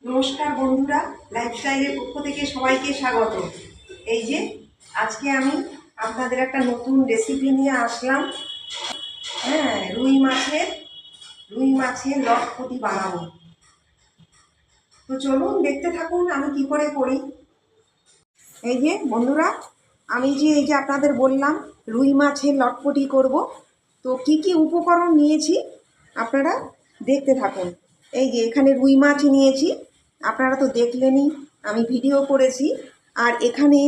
নমস্কার বন্ধুরা, লাইফস্টাইলের পক্ষ থেকে সবাইকে স্বাগত। এই যে আজকে আমি আপনাদের একটা নতুন রেসিপি নিয়ে আসলাম। রুই মাছের লটপটি বানাবো। তো চলুন দেখতে থাকুন আমি কি করে করি। এই যে বন্ধুরা, আমি এই যে আপনাদের বললাম রুই মাছের লটপটি করব। তো কি কি উপকরণ নিয়েছি আপনারা দেখতে থাকুন। এই যে এখানে রুই মাছ নিয়েছি, আপনারা তো দেখলেনই, আমি ভিডিও করেছি। আর এখানে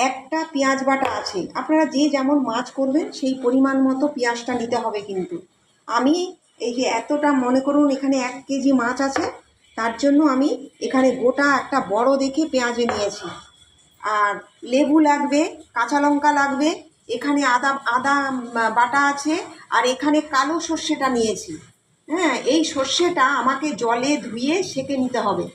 একটা পেঁয়াজ বাটা আছে। আপনারা যে যেমন মাছ করবেন সেই পরিমাণ মতো পেঁয়াজটা নিতে হবে। কিন্তু আমি এই যে এতটা, মনে করুন এখানে 1 কেজি মাছ আছে, তার জন্য আমি এখানে গোটা একটা বড় দেখে পেঁয়াজে নিয়েছি। আর লেবু লাগবে, কাঁচা লঙ্কা লাগবে, এখানে আদা বাটা আছে, আর এখানে কালো সর্ষেটা নিয়েছি। এই সর্ষেটা আমাকে জলে ধুয়ে সেঁকে নিতে হবে।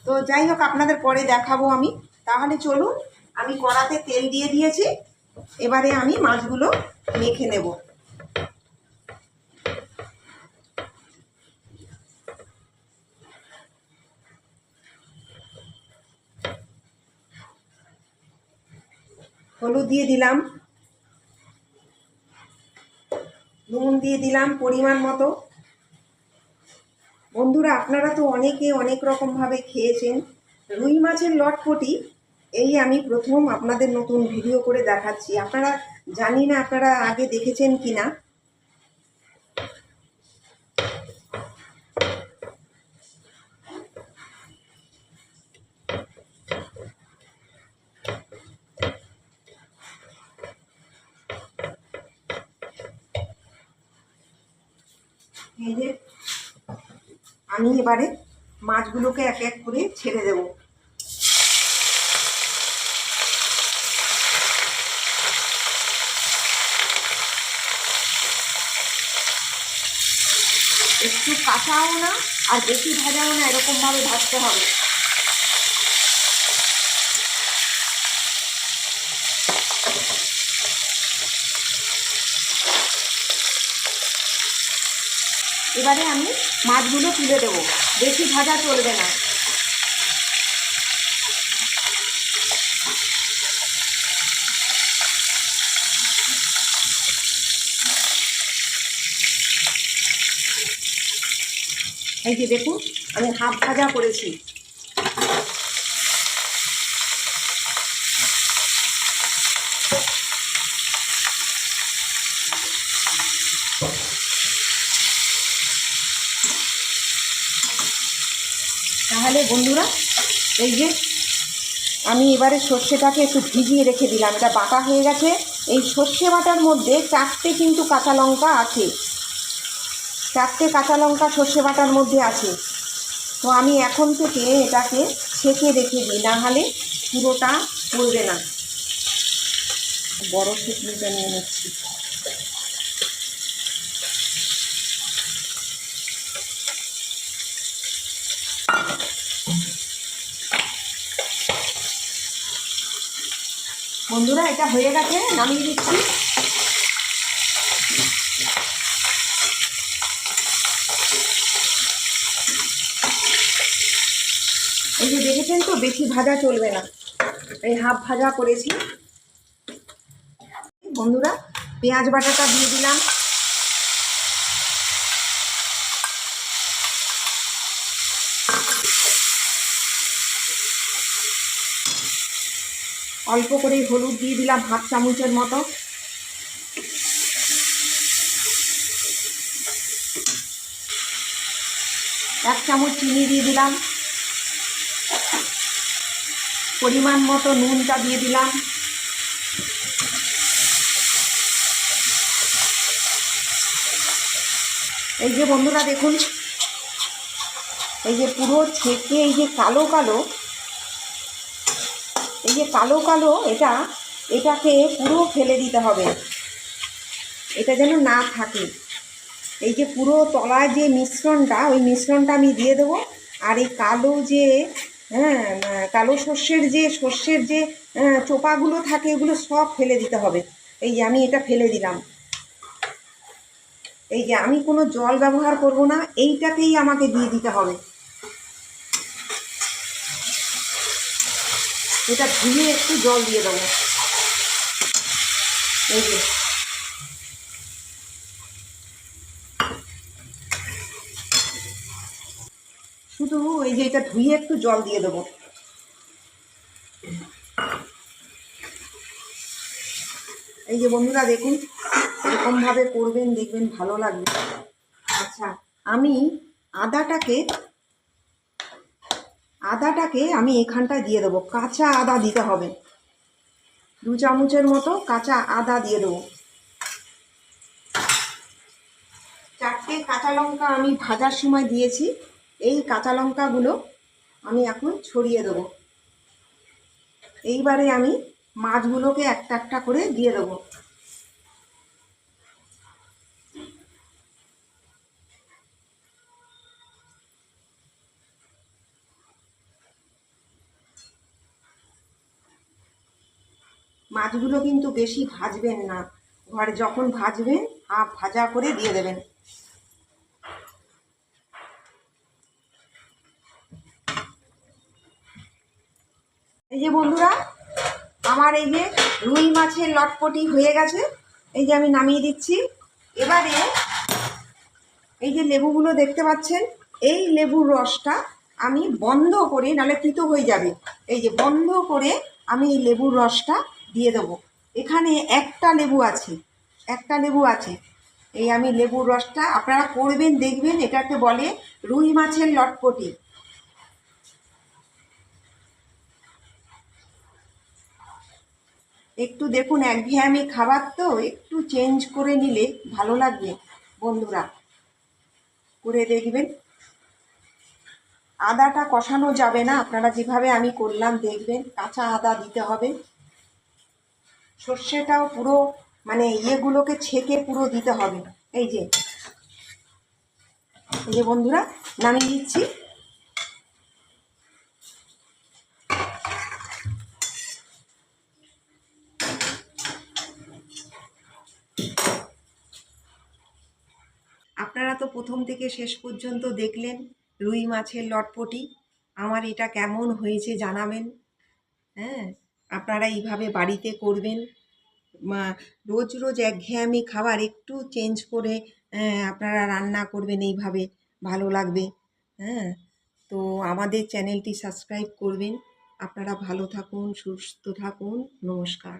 তো যাই হোক, আপনাদের পরে দেখাবো আমি। তাহলে চলুন, আমি কড়াতে তেল দিয়ে দিয়েছি, এবারে আমি মাছগুলো মেখে নেব। হলুদ দিয়ে দিলাম, নুন দিয়ে দিলাম পরিমাণ মতো। বন্ধুরা, আপনারা তো অনেকে অনেক রকমভাবে খেয়েছেন রুই মাছের লটপটি। এই আমি প্রথম আপনাদের নতুন ভিডিও করে দেখাচ্ছি। আপনারা জানি না আপনারা আগে দেখেছেন কি না। এই যে আমি এবারে মাছগুলোকে এক এক করে ছেড়ে দেব। একটু কাঁচাও না আর বেশি ভাজাও না, এরকমভাবে ভাজতে হবে। এবারে আমি মাছগুলো তুলে দেবো, বেশি ভাজা চলবে না। এই যে দেখুন, আমি হাফ ভাজা করেছি। তাহলে বন্ধুরা, এই যে আমি এবারে সর্ষেটাকে একটু ভিজিয়ে রেখে দিলাম, এটা বাটা হয়ে গেছে। এই সর্ষে বাটার মধ্যে 4টে কিন্তু কাঁচা লঙ্কা আছে, 4টে কাঁচা লঙ্কা সর্ষে বাটার মধ্যে আছে। তো আমি এখন থেকে এটাকে ছেঁকে রেখে দিই, না হলে পুরোটা পড়বে না। বড় ছেঁকনিটা নিয়ে নিচ্ছি। বন্ধুরা, এটা হয়ে গেছে, নামিয়ে দিচ্ছি। এই যে দেখেছেন তো, বেশি ভাজা চলবে না, এই হাফ ভাজা করেছি। বন্ধুরা, পেঁয়াজ বাটাটা দিয়ে দিলাম। অল্প করে হলুদ দিয়ে দিলাম, হাফ চামচের মতো। এক চামচ চিনি দিয়ে দিলাম, পরিমাণ মতো নুনটা দিয়ে দিলাম। এই যে বন্ধুরা দেখুন, এই যে পুরো ছেঁকে এই যে কালো কালো, এই যে কালো কালো, এটাকে পুরো ফেলে দিতে হবে, এটা যেন না থাকে। এই যে পুরো তলায় যে মিশ্রণটা, ওই মিশ্রণটা আমি দিয়ে দেবো। আর এই কালো যে কালো সর্ষের যে চোপাগুলো থাকে, এগুলো সব ফেলে দিতে হবে। এই যে আমি এটা ফেলে দিলাম। এই যে আমি কোনো জল ব্যবহার করব না, এইটাকেই আমাকে দিয়ে দিতে হবে। এটা ধুয়ে একটু জল দিয়ে দেবো। এই যে শুধু এই যে এটা ধুয়ে একটু জল দিয়ে দেবো। এই যে বন্ধুরা দেখুন, এরকমভাবে করবেন, দেখবেন ভালো লাগবে। আচ্ছা, আমি আদাটাকে আমি এখানটায় দিয়ে দেবো। কাঁচা আদা দিতে হবে, 2 চামচের মতো কাঁচা আদা দিয়ে দেবো। 4টে কাঁচা লঙ্কা আমি ভাজার সময় দিয়েছি। এই কাঁচা লঙ্কাগুলো আমি এখন ছড়িয়ে দেবো। এইবারে আমি মাছগুলোকে একটা একটা করে দিয়ে দেবো। মাছগুলো কিন্তু বেশি ভাজবেন না, ঘরে যখন ভাজবেন হাফ ভাজা করে দিয়ে দেবেন। এই যে বন্ধুরা, আমার এই যে রুই মাছের লটপটি হয়ে গেছে। এই যে আমি নামিয়ে দিচ্ছি। এবারে এই যে লেবুগুলো দেখতে পাচ্ছেন, এই লেবুর রসটা আমি বন্ধ করে, নাহলে তিতো হয়ে যাবে, এই যে বন্ধ করে আমি এই লেবুর রসটা দিয়ে দেবো। এখানে একটা লেবু আছে। এই আমি লেবুর রসটা, আপনারা করবেন, দেখবেন, এটাকে বলে রুই মাছের লটপটি। একটু দেখুন, একঘেয়েমি খাবার তো একটু চেঞ্জ করে নিলে ভালো লাগবে। বন্ধুরা করে দেখবেন। আদাটা কষানো যাবে না, আপনারা যেভাবে আমি করলাম দেখবেন, কাঁচা আদা দিতে হবে। সর্ষেটাও পুরো মানে ইয়েগুলোকে ছেঁকে পুরো দিতে হবে। এই যে বন্ধুরা নামিয়ে দিচ্ছি। আপনারা তো প্রথম থেকে শেষ পর্যন্ত দেখলেন রুই মাছের লটপটি। আমার এটা কেমন হয়েছে জানাবেন। হ্যাঁ, আপনারা এইভাবে বাড়িতে করবেন। রোজ রোজ একঘেয়েমি খাবার একটু চেঞ্জ করে আপনারা রান্না করবেন, এইভাবে ভালো লাগবে। হ্যাঁ, তো আমাদের চ্যানেলটি সাবস্ক্রাইব করবেন। আপনারা ভালো থাকুন, সুস্থ থাকুন। নমস্কার।